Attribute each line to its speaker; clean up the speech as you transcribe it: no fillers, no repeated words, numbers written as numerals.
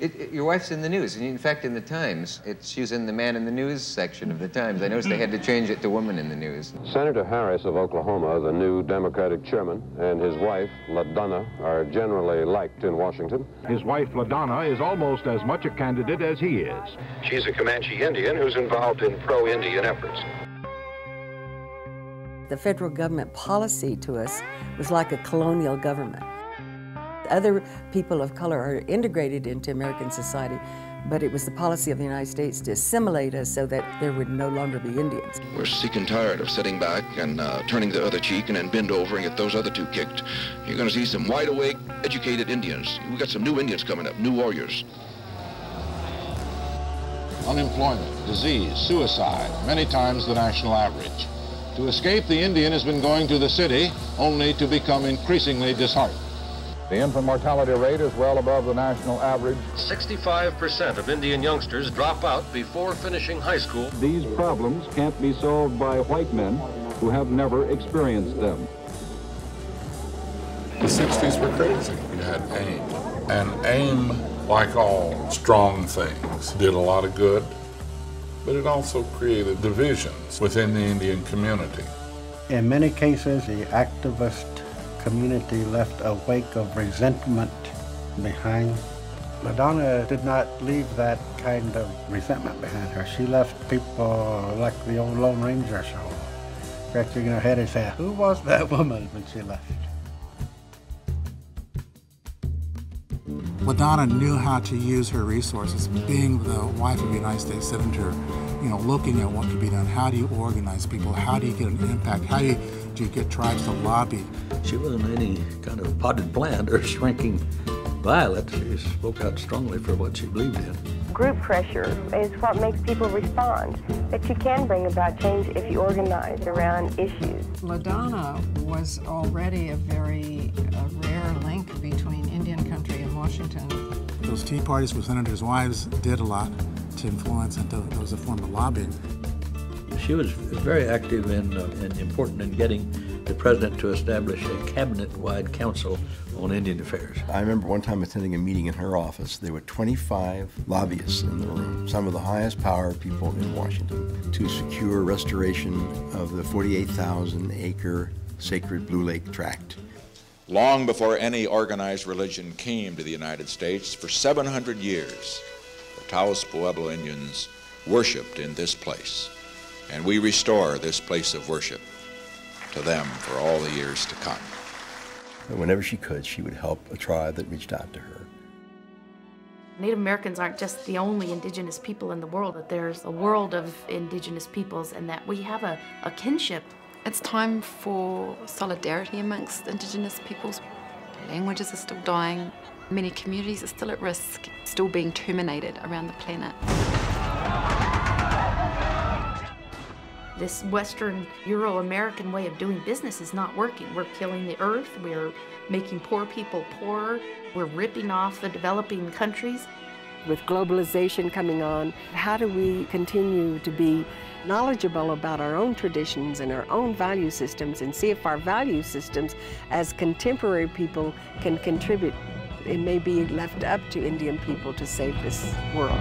Speaker 1: Your wife's in the news, and in fact, in the Times, she's in the Man in the News section of the Times. I noticed they had to change it to Woman in the News.
Speaker 2: Senator Harris of Oklahoma, the new Democratic chairman, and his wife, LaDonna, are generally liked in Washington.
Speaker 3: His wife, LaDonna, is almost as much a candidate as he is.
Speaker 2: She's a Comanche Indian who's involved in pro-Indian efforts.
Speaker 4: The federal government policy to us was like a colonial government. Other people of color are integrated into American society, but it was the policy of the United States to assimilate us so that there would no longer be Indians.
Speaker 5: We're sick and tired of sitting back and turning the other cheek and then bend over and get those other two kicked. You're going to see some wide-awake, educated Indians. We've got some new Indians coming up, new warriors.
Speaker 6: Unemployment, disease, suicide, many times the national average. To escape, the Indian has been going to the city, only to become increasingly disheartened.
Speaker 3: The infant mortality rate is well above the national average.
Speaker 7: 65% of Indian youngsters drop out before finishing high school.
Speaker 3: These problems can't be solved by white men who have never experienced them.
Speaker 8: The 60s were crazy. You had AIM. And AIM, like all strong things, did a lot of good, but it also created divisions within the Indian community.
Speaker 9: In many cases, the activist community left a wake of resentment behind. LaDonna did not leave that kind of resentment behind her. She left people like the old Lone Ranger show, scratching her head and saying, "Who was that woman?" when she left.
Speaker 10: LaDonna knew how to use her resources. Being the wife of a United States Senator, looking at what could be done. How do you organize people? How do you get an impact? How do you get tribes to lobby?
Speaker 11: She wasn't any kind of potted plant or shrinking violet. She spoke out strongly for what she believed in.
Speaker 12: Group pressure is what makes people respond, that you can bring about change if you organize around issues.
Speaker 13: LaDonna was already a very rare link between Indian country and Washington.
Speaker 10: Those tea parties with senators' wives did a lot to influence, and that was a form of lobbying.
Speaker 11: She was very active and important in getting the president to establish a cabinet-wide council on Indian affairs.
Speaker 14: I remember one time attending a meeting in her office. There were 25 lobbyists in the room, some of the highest power people in Washington, to secure restoration of the 48,000-acre sacred Blue Lake tract.
Speaker 15: Long before any organized religion came to the United States, for 700 years, the Taos Pueblo Indians worshiped in this place. And we restore this place of worship to them for all the years to come.
Speaker 14: Whenever she could, she would help a tribe that reached out to her.
Speaker 16: Native Americans aren't just the only indigenous people in the world, but there's a world of indigenous peoples and that we have a kinship.
Speaker 17: It's time for solidarity amongst indigenous peoples. Languages are still dying. Many communities are still at risk, still being terminated around the planet.
Speaker 16: This Western Euro-American way of doing business is not working. We're killing the earth, we're making poor people poorer, we're ripping off the developing countries.
Speaker 4: With globalization coming on, how do we continue to be knowledgeable about our own traditions and our own value systems and see if our value systems as contemporary people can contribute? It may be left up to Indian people to save this world.